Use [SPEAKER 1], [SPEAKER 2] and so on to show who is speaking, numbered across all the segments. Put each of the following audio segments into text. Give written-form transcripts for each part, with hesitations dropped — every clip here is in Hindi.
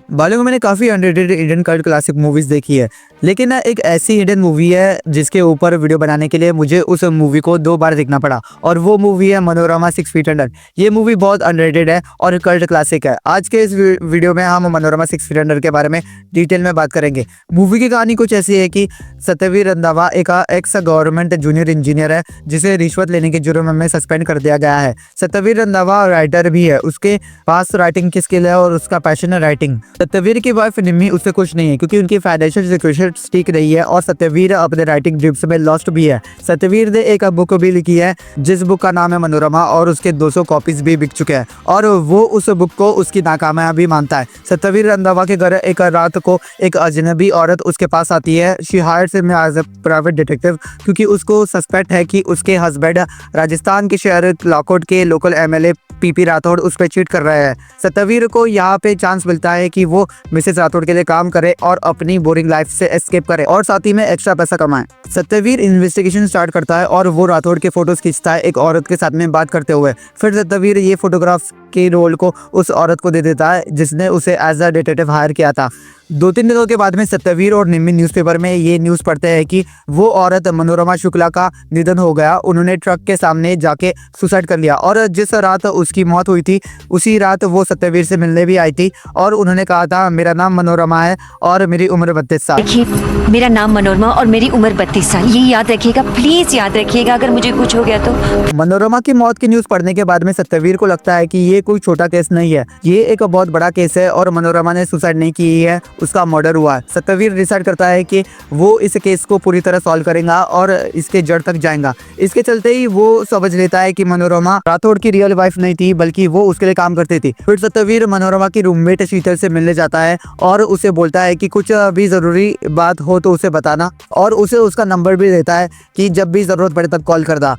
[SPEAKER 1] बालों मैंने काफ़ी underrated Indian cult classic movies देखी है, लेकिन ना एक ऐसी इंडियन मूवी है जिसके ऊपर वीडियो बनाने के लिए मुझे उस मूवी को 2 बार देखना पड़ा और वो मूवी है मनोरमा 6 फीट अंडर। ये मूवी बहुत अंडररेटेड है और कल्ट क्लासिक है। आज के इस वीडियो में हम मनोरमा 6 फीट अंडर के बारे में डिटेल में बात करेंगे। मूवी की कहानी कुछ ऐसी है कि सत्यवीर रंधावा एक एक्स गवर्नमेंट जूनियर इंजीनियर है जिसे रिश्वत लेने के जुर्म में सस्पेंड कर दिया गया है। सत्यवीर रंधावा राइटर भी है, उसके पास राइटिंग की स्किल है और उसका पैशन है राइटिंग। सत्यवीर की वाइफ निम्मी उससे खुश नहीं है क्योंकि उनकी फाइनेंशियल सिचुएशन ठीक रही है और सत्यवीर अपने राइटिंग ड्रीम्स में लॉस्ट भी है। सत्यवीर ने एक बुक भी लिखी है जिस बुक का नाम है मनोरमा और उसके 200 कॉपीज भी बिक चुके हैं और वो उस बुक को उसकी नाकामयाबी मानता है। सत्यवीर रंधावा के घर एक रात को एक अजनबी औरत उसके पास आती है। She hires him as a private detective क्योंकि उसको सस्पेक्ट है कि उसके हस्बैंड राजस्थान के शहर लाकोट के लोकल एमएलए पीपी राठौड़ उस पर चीट कर रहे हैं। सत्यवीर को यहाँ पे चांस मिलता है कि वो मिसेस राठौड़ के लिए काम करे और अपनी बोरिंग लाइफ से एस्केप करे और साथ ही में एक्स्ट्रा पैसा कमाए। सत्यवीर इन्वेस्टिगेशन स्टार्ट करता है और वो राठौड़ के फोटोज खींचता है एक औरत के साथ में बात करते हुए। फिर सत्यवीर ये फोटोग्राफ्स के रोल को उस औरत को दे देता है जिसने उसे एज अ डिटेक्टिव हायर किया था। 2-3 दिनों के बाद में सत्यवीर और निम्मी न्यूज़पेपर में ये न्यूज़ पढ़ते हैं कि वो औरत मनोरमा शुक्ला का निधन हो गया। उन्होंने ट्रक के सामने जाके सुसाइड कर लिया और जिस रात उसकी मौत हुई थी उसी रात वो सत्यवीर से मिलने भी आई थी और उन्होंने कहा था मेरा नाम मनोरमा है और मेरी उम्र 32 साल।
[SPEAKER 2] देखिए, मेरा नाम मनोरमा और मेरी उम्र 32 साल। ये याद रखिएगा, प्लीज याद रखिएगा अगर मुझे कुछ हो गया तो।
[SPEAKER 1] मनोरमा की मौत की न्यूज़ पढ़ने के बाद में सत्यवीर को लगता है कि ये कोई छोटा केस नहीं है, ये एक बहुत बड़ा केस है और मनोरमा ने सुसाइड नहीं की है, उसका मर्डर हुआ है। सत्यवीर डिसाइड करता है कि वो इस केस को पूरी तरह सॉल्व करेगा और इसके जड़ तक जाएगा। इसके चलते ही वो समझ लेता है कि मनोरमा राठौड़ की रियल वाइफ नहीं थी बल्कि वो उसके लिए काम करती थी। फिर सत्यवीर मनोरमा की रूममेट शीतल से मिलने जाता है और उसे बोलता है कि कुछ भी जरूरी बात हो तो उसे बताना और उसे उसका नंबर भी देता है कि जब भी जरूरत पड़े तब कॉल कर दा।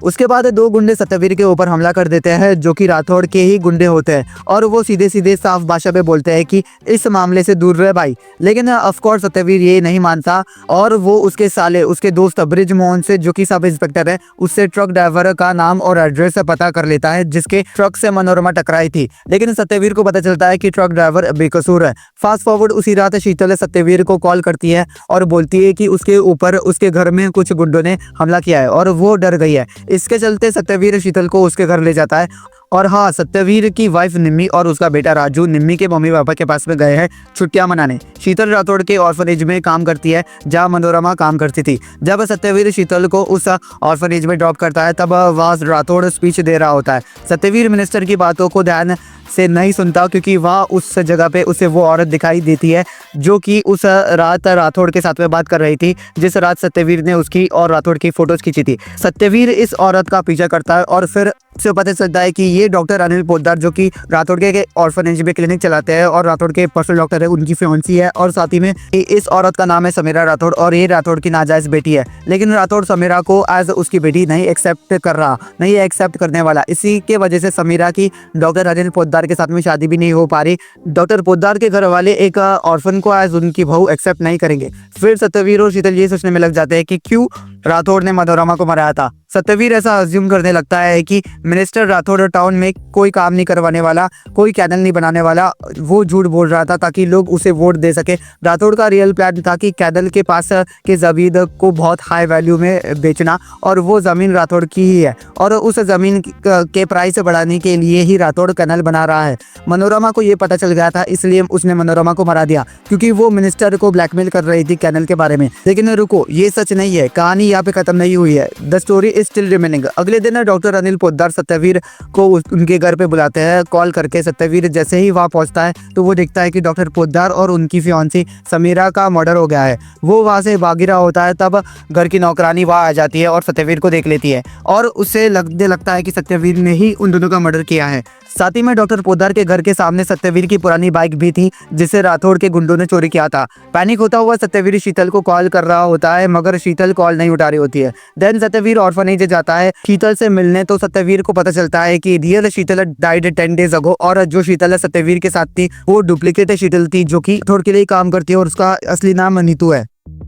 [SPEAKER 1] उसके बाद 2 गुंडे सत्यवीर के ऊपर हमला कर देते हैं जो कि राठौड़ के ही गुंडे होते हैं और वो सीधे सीधे साफ भाषा में बोलते हैं कि इस मामले से दूर रहे भाई। लेकिन ऑफ कोर्स सत्यवीर ये नहीं मानता और वो उसके साले उसके दोस्त ब्रिज मोहन से जो कि सब इंस्पेक्टर है उससे ट्रक ड्राइवर का नाम और एड्रेस पता कर लेता है जिसके ट्रक से मनोरमा टकराई थी। लेकिन सत्यवीर को पता चलता है कि ट्रक ड्राइवर बेकसूर है। फास्ट फॉरवर्ड उसी रात शीतल सत्यवीर को कॉल करती है और बोलती है कि उसके ऊपर उसके घर में कुछ गुंडों ने हमला किया है और वो डर गई है। इसके चलते सत्यवीर शीतल को उसके घर ले जाता है और हाँ, सत्यवीर की वाइफ निम्मी और उसका बेटा राजू निम्मी के मम्मी पापा के पास में गए हैं छुट्टियां मनाने। शीतल राठौड़ के ऑर्फनेज में काम करती है जहां मनोरमा काम करती थी। जब सत्यवीर शीतल को उस ऑर्फनेज में ड्रॉप करता है तब वह राठौड़ स्पीच दे रहा होता है। सत्यवीर मिनिस्टर की बातों को ध्यान से नहीं सुनता क्योंकि वह उस जगह पे उसे वो औरत दिखाई देती है जो कि उस रात राठौड़ के साथ में बात कर रही थी जिस रात सत्यवीर ने उसकी और राठौड़ की फोटोज खींची थी। सत्यवीर इस औरत का पीछा करता है और फिर से पता चलता है कि ये डॉक्टर अनिल पोद्दार जो कि राठौड़ के ऑर्फनेज में क्लिनिक चलाते हैं और राठौड़ के पर्सनल डॉक्टर है, उनकी फियांसी है और साथ ही में इस औरत का नाम है समीरा राठौड़ और ये राठौड़ की नाजायज बेटी है। लेकिन राठौड़ समीरा को एज उसकी बेटी नहीं एक्सेप्ट कर रहा, नहीं एक्सेप्ट करने वाला। इसी के वजह से समीरा की डॉक्टर अनिल पोद्दार के साथ में शादी भी नहीं हो पा रही। डॉक्टर पोद्दार के घर वाले एक ऑर्फन को एज उनकी बहू एक्सेप्ट नहीं करेंगे। फिर सत्यवीर और शीतल ये सोचने में लग जाते हैं कि क्यों राठौड़ ने मनोरमा को मराया था। सत्यवीर ऐसा अज्यूम करने लगता है कि मिनिस्टर राठौड़ टाउन में कोई काम नहीं करवाने वाला, कोई कैनल नहीं बनाने वाला, वो झूठ बोल रहा था ताकि लोग उसे वोट दे सके। राठौड़ का रियल प्लान था कि कैनल के पास के जमीन को बहुत हाई वैल्यू में बेचना और वो ज़मीन राठौड़ की ही है और उस ज़मीन के प्राइस बढ़ाने के लिए ही राठौड़ कैनल बना रहा है। मनोरमा को ये पता चल गया था इसलिए उसने मनोरमा को मरा दिया क्योंकि वो मिनिस्टर को ब्लैकमेल कर रही थी कैनल के बारे में। लेकिन रुको, ये सच नहीं है, कहानी यहाँ पे खत्म नहीं हुई है। The story is still remaining. अगले दिन डॉक्टर अनिल पोद्दार सत्यवीर को उनके घर पे बुलाते हैं कॉल करके। सत्यवीर जैसे ही वहाँ पहुँचता है तो वो देखता है कि डॉक्टर पोद्दार और उनकी फियांसी समीरा का मर्डर हो गया है। वो वहाँ से भाग रहा होता है तब घर की नौकरानी वहाँ आ जाती है और सत्यवीर को देख लेती है और उससे लगता है कि सत्यवीर ने ही उन दोनों का मर्डर किया है। साथ ही में डॉक्टर पोद्दार के घर के सामने सत्यवीर की पुरानी बाइक भी थी जिसे राठौड़ के गुंडों ने चोरी किया था। पैनिक होता हुआ सत्यवीर शीतल को कॉल कर रहा होता है मगर शीतल कॉल नहीं उठा रही होती है। देन सत्यवीर ऑर्फनेज जाता है शीतल से मिलने तो सत्यवीर को पता चलता है कि रियल शीतल डाइड 10 डेज अगो और जो शीतल सत्यवीर के साथ थी वो डुप्लीकेट शीतल थी जो कि राठौड़ के लिए काम करती है और उसका असली नाम नीतू है।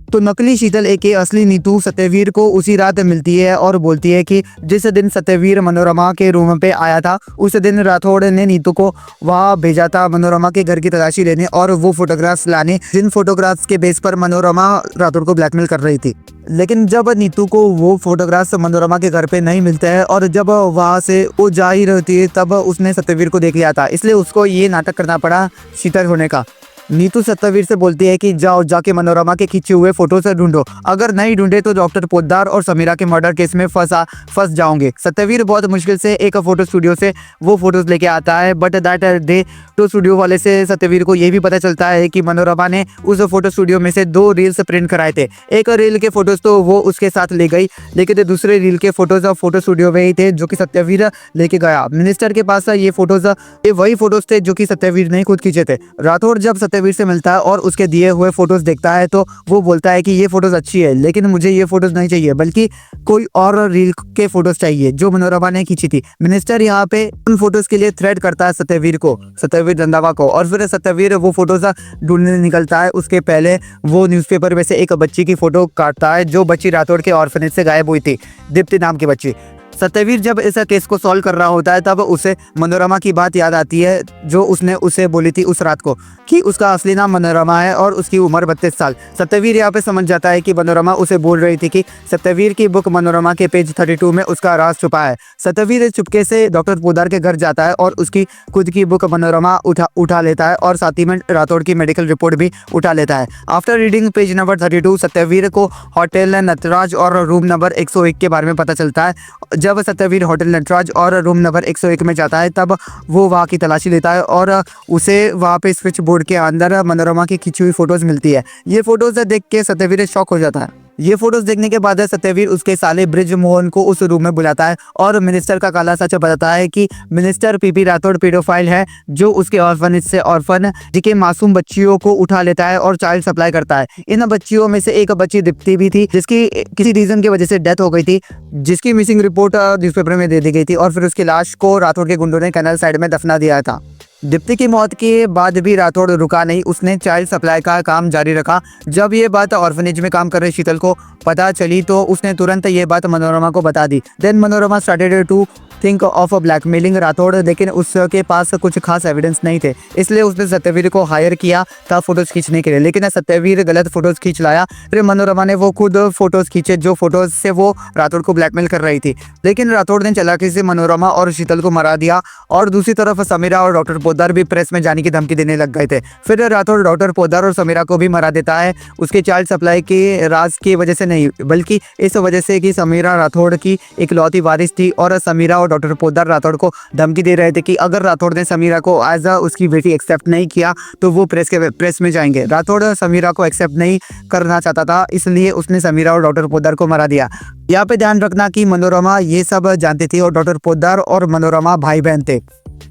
[SPEAKER 1] तो नकली शीतल एके असली नीतू सत्यवीर को उसी रात मिलती है और बोलती है कि जिस दिन सत्यवीर मनोरमा के रूम पे आया था उस दिन राठौड़ ने नीतू को वहाँ भेजा था मनोरमा के घर की तलाशी लेने और वो फोटोग्राफ्स लाने, जिन फोटोग्राफ्स के बेस पर मनोरमा राठौड़ को ब्लैकमेल कर रही थी। लेकिन जब नीतू को वो फोटोग्राफ्स मनोरमा के घर पे नहीं मिलते हैं और जब वहाँ से वो जा ही रहती है तब उसने सत्यवीर को देख लिया था, इसलिए उसको ये नाटक करना पड़ा शीतल होने का। नीतू सत्यवीर से बोलती है कि जाओ जाके मनोरमा के खींचे हुए फोटो से ढूंढो, अगर नहीं ढूंढे तो डॉक्टर पोद्दार और समीरा के मर्डर केस में फंस जाओगे। सत्यवीर बहुत मुश्किल से एक फोटो स्टूडियो से वो फोटोज लेके आता है, बट दैट डे तो स्टूडियो वाले से सत्यवीर को ये भी पता चलता है कि मनोरमा ने उस फोटो स्टूडियो में से 2 रील्स प्रिंट कराए थे। एक रील के फोटोज तो वो उसके साथ ले गई, लेकिन दूसरे रील के फोटोज फोटो स्टूडियो में ही थे जो कि सत्यवीर लेके गया। मिनिस्टर के पास ये वही फोटोज थे जो कि सत्यवीर ने खुद खींचे थे। राठौड़ जब सत्यवीर से मिलता है और उसके दिए हुए फोटोज देखता है तो वो बोलता है कि ये फोटोज अच्छी है, लेकिन मुझे ये फोटोज नहीं चाहिए बल्कि कोई और रील के फोटोज चाहिए जो मनोरमा ने खींची थी। मिनिस्टर यहाँ पे उन फोटोज के लिए थ्रेट करता है सत्यवीर रंधावा को, और फिर सत्यवीर वो फोटोज ढूंढने निकलता है। उसके पहले वो न्यूज़पेपर में से एक बच्ची की फोटो काटता है जो बच्ची राठौड़ के ऑर्फनेज से गायब हुई थी, दीप्ति नाम की बच्ची। सत्यवीर जब इस केस को सॉल्व कर रहा होता है तब उसे मनोरमा की बात याद आती है जो उसने उसे बोली थी उस रात को कि उसका असली नाम मनोरमा है और उसकी उम्र 32 साल। सत्यवीर यहाँ पे समझ जाता है कि मनोरमा उसे बोल रही थी कि सत्यवीर की बुक मनोरमा के पेज 32 में उसका राज छुपा है। सत्यवीर चुपके से डॉक्टर पोद्दार के घर जाता है और उसकी खुद की बुक मनोरमा उठा लेता है और साथ ही में राठौड़ की मेडिकल रिपोर्ट भी उठा लेता है। After reading page number 32 Satyavir को होटल नटराज और रूम नंबर 101 के बारे में पता चलता है। जब सत्यवीर होटल नटराज और रूम नंबर 101 में जाता है तब वो वहाँ की तलाशी लेता है और उसे वहाँ पे स्विच बोर्ड के अंदर मनोरमा की खींची हुई फोटोज मिलती है। ये फोटोज देख के सत्यवीर शॉक हो जाता है। ये फोटोज देखने के बाद सत्यवीर उसके साले ब्रिज मोहन को उस रूम में बुलाता है और मिनिस्टर का काला सच बताता है कि मिनिस्टर पीपी राठौड़ पेडोफाइल है जो उसके ऑर्फनेज से ऑर्फन के मासूम बच्चियों को उठा लेता है और चाइल्ड सप्लाई करता है। इन बच्चियों में से एक बच्ची दीप्ति भी थी जिसकी किसी रीजन की वजह से डेथ हो गई थी, जिसकी मिसिंग रिपोर्ट न्यूज़पेपर में दे दी गई थी और फिर उसकी लाश को राठौड़ के गुंडों ने कैनल साइड में दफना दिया था। दीप्ति की मौत के बाद भी राठौड़ रुका नहीं, उसने चाइल्ड सप्लाई का काम जारी रखा। जब ये बात ऑर्फनेज में काम कर रही शीतल को पता चली तो उसने तुरंत ये बात मनोरमा को बता दी। Then Manorama started to think of blackmailing Rathore, लेकिन उसके पास कुछ खास एविडेंस नहीं थे, इसलिए उसने सत्यवीर को हायर किया था फोटोज खींचने के लिए, लेकिन सत्यवीर गलत फोटोज खींच लाया। फिर मनोरमा ने वो खुद फोटोज खींचे जो फोटोज से वो राठौड़ को ब्लैकमेल कर रही थी, लेकिन राठौड़ ने चालाकी से मनोरमा और शीतल को मरा दिया। और दूसरी तरफ समीरा और डॉक्टर पोद्दार भी प्रेस में जाने की धमकी देने लग गए थे। फिर राठौड़ डॉक्टर पोद्दार और समीरा को भी मरा देता है, उसके चाइल्ड सप्लाई के राज की वजह से नहीं बल्कि इस वजह से कि समीरा राठौड़ की इकलौती वारिस थी और समीरा और डॉक्टर पोद्दार राठौड़ को धमकी दे रहे थे कि अगर राठौड़ ने समीरा को एज उसकी बेटी एक्सेप्ट नहीं किया तो वो प्रेस में जाएंगे। राठौड़ समीरा को एक्सेप्ट नहीं करना चाहता था, इसलिए उसने समीरा और डॉक्टर पोद्दार को मरा दिया। यहाँ पे ध्यान रखना कि मनोरमा ये सब जानती थी और डॉक्टर पोद्दार और मनोरमा भाई बहन थे।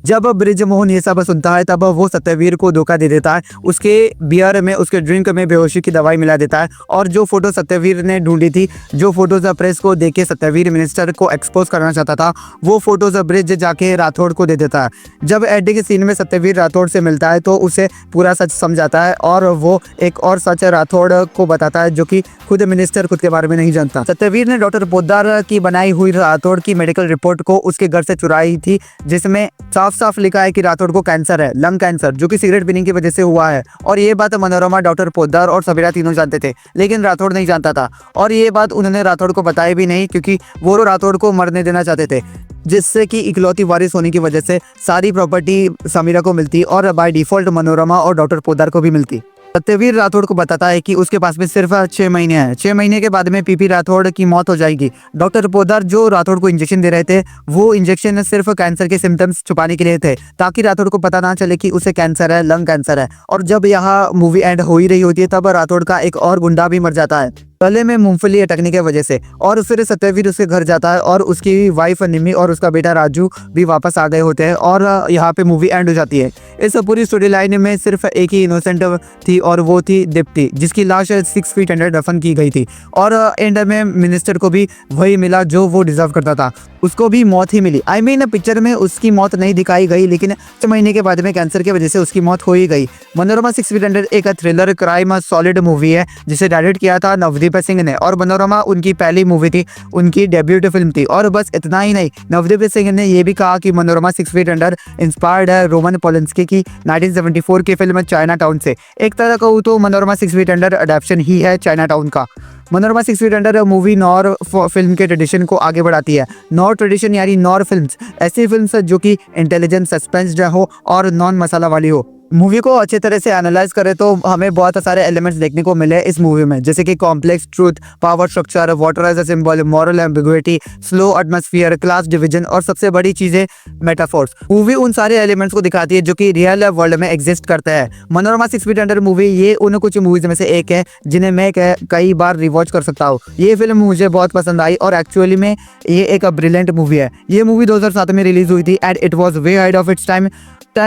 [SPEAKER 1] जब ब्रिजमोहन ये सब सुनता है तब वो सत्यवीर को धोखा दे देता है, उसके बियर में उसके ड्रिंक में बेहोशी की दवाई मिला देता है और जो फोटो सत्यवीर ने ढूंढी थी, जो फोटोज प्रेस को देके सत्यवीर मिनिस्टर को एक्सपोज करना चाहता था, वो फोटोज ब्रिज जाके राठौड़ को दे देता है। जब एडी के सीन में सत्यवीर राठौड़ से मिलता है तो उसे पूरा सच समझाता है और वो एक और सच राठौड़ को बताता है जो कि खुद मिनिस्टर खुद के बारे में नहीं जानता। सत्यवीर ने डॉक्टर पोद्दार की बनाई हुई राठौड़ की मेडिकल रिपोर्ट को उसके घर से चुराई थी, जिसमें साफ साफ लिखा है कि राठौड़ को कैंसर है, लंग कैंसर, जो कि सिगरेट पीने की वजह से हुआ है। और ये बात मनोरमा, डॉक्टर पोद्दार और समीरा तीनों जानते थे, लेकिन राठौड़ नहीं जानता था और ये बात उन्होंने राठौड़ को बताई भी नहीं क्योंकि वो राठौड़ को मरने देना चाहते थे, जिससे कि इकलौती वारिस होने की वजह से सारी प्रॉपर्टी समीरा को मिलती और बाय डिफॉल्ट मनोरमा और डॉक्टर पोद्दार को भी मिलती। सत्यवीर राठौड़ को बताता है कि उसके पास में सिर्फ 6 महीने हैं, 6 महीने के बाद में पीपी राठौड़ की मौत हो जाएगी। डॉक्टर पोद्दार जो राठौड़ को इंजेक्शन दे रहे थे, वो इंजेक्शन सिर्फ कैंसर के सिम्टम्स छुपाने के लिए थे ताकि राठौड़ को पता ना चले कि उसे कैंसर है, लंग कैंसर है। और जब यहाँ मूवी एंड हो ही रही होती है तब राठौड़ का एक और गुंडा भी मर जाता है। गले में मूंगफली अटकने की वजह से। और फिर सत्यवीर उसके घर जाता है और उसकी वाइफ निमी और उसका बेटा राजू भी वापस आ गए होते हैं और यहाँ पे मूवी एंड हो जाती है। इस पूरी स्टोरी लाइन में सिर्फ एक ही इनोसेंट थी और वो थी दीप्ति, जिसकी लाश 6 फीट अंडर दफन की गई थी और एंड में मिनिस्टर को भी वही मिला जो वो डिजर्व करता था, उसको भी मौत ही मिली। आई मीन पिक्चर में उसकी मौत नहीं दिखाई गई, लेकिन 6 महीने के बाद में कैंसर की वजह से उसकी मौत हो ही गई। मनोरमा 6 फीट अंडर एक थ्रिलर क्राइम सॉलिड मूवी है जिसे डायरेक्ट किया था नवदीप सिंह ने और मनोरमा उनकी पहली मूवी थी, उनकी डेब्यूट फिल्म थी। और बस इतना ही नहीं, नवदीप सिंह ने यह भी कहा कि मनोरमा 6 फीट अंडर इंस्पायर्ड है रोमन पोलेंस्की की 1974 की फिल्म चाइना टाउन से। एक तरह कहूँ तो मनोरमा 6 फीट अंडर अडेप्शन ही है चाइना टाउन का। Manorama 6 feet under movie noir film के ट्रेडिशन को आगे बढ़ाती है। नॉर ट्रेडिशन यानी नॉर फिल्म्स, ऐसी फिल्म्स जो कि इंटेलिजेंट सस्पेंस हो और नॉन मसाला वाली हो। मूवी को अच्छे तरह से एनालाइज करें तो हमें बहुत सारे एलिमेंट्स देखने को मिले इस मूवी में, जैसे कि complex truth, power structure, water as a symbol, moral ambiguity, slow atmosphere, class division और सबसे बड़ी चीजें मेटाफोर्स। मूवी उन सारे एलिमेंट्स को दिखाती है जो कि रियल वर्ल्ड में एग्जिस्ट करते हैं। मनोरमा 6 फीट अंडर मूवी ये उन कुछ मूवीज में से एक है जिन्हें मैं कई बार रिवॉच कर सकता हूँ। ये फिल्म मुझे बहुत पसंद आई और एक्चुअली में ये एक ब्रिलियंट मूवी है। ये मूवी 2007 में रिलीज हुई थी and it was way ahead of its time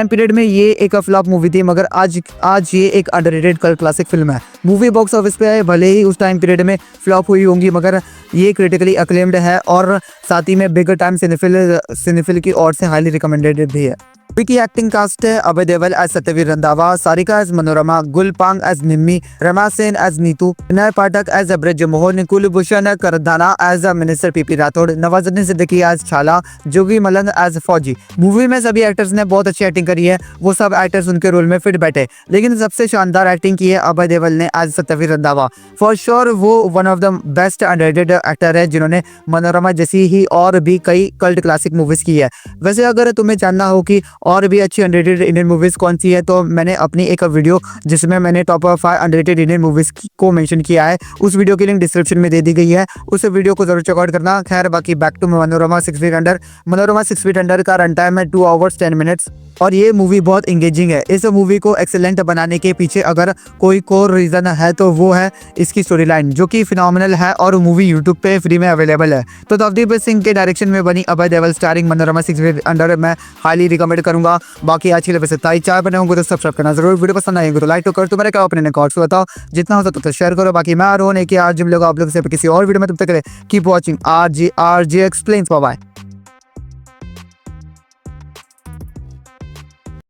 [SPEAKER 1] period में ये एक फ्लॉप मूवी थी, मगर आज ये एक अंडररेटेड कल्ट क्लासिक फिल्म है। मूवी बॉक्स ऑफिस पे है, भले ही उस टाइम पीरियड में फ्लॉप हुई होंगी, मगर ये क्रिटिकली अक्लेम्ड है और साथ ही में बिग टाइम सिनेफिल की ओर से हाईली रिकमेंडेड भी है। मूवी की एक्टिंग कास्ट है Abhay Deol as Satyaveer Randhawa, Sarika as Manorama, Gul Panag as Nimmi, Rama Sen as Neetu, Vinay Pathak as Braj Mohan, Kulbhushan Kharbanda as minister PP Rathore, Nawazuddin Siddiqui as Chhala, Jogi Malang as Fauji. Movie में सभी एक्टर्स ने बहुत अच्छी एक्टिंग करी है, वो सब एक्टर्स उनके रोल में फिट बैठे, लेकिन सबसे शानदार एक्टिंग की है अभय देओल ने as Satyaveer Randhawa. For sure वो one of the best underrated actor है जिन्होंने मनोरमा जैसी ही और भी कई कल्ट क्लासिक मूवीज की है। वैसे अगर तुम्हें जानना हो कि और भी अच्छी अंडररेटेड इंडियन मूवीज कौन सी है, तो मैंने अपनी एक वीडियो जिसमें मैंने टॉप 5 अंडररेटेड इंडियन मूवीज को मेंशन किया है, उस वीडियो की लिंक डिस्क्रिप्शन में दे दी गई है, उस वीडियो को जरूर चेकआउट करना। खैर बाकी back to Manorama 6 feet under. Manorama 6 feet under का रन टाइम है 2 hours 10 minutes और ये मूवी बहुत इंगेजिंग है। इस मूवी को एक्सेलेंट बनाने के पीछे अगर कोई कोर रीजन है तो वो है इसकी स्टोरी लाइन, जो कि फिनोमिनल है और मूवी यूट्यूब पे फ्री में अवेलेबल है। तो नवदीप सिंह के डायरेक्शन में बनी Abhay Deol starring Manorama 6 feet under मैं हाईली रिकमेंड करूंगा। बाकी आज के लिए बस इतना ही। चाय बने होंगे तो सब्सक्राइब करना जरूर, वीडियो पसंद आएंगे तो लाइक तो कर, तुम्हारे क्या अपने कॉर्ड्स बताओ, जितना हो सकता तो शेयर करो। बाकी मैं रोहन है कि आज जिम लोग आप लोग से किसी और वीडियो में, तब तक keep watching RJ Explains। Bye bye.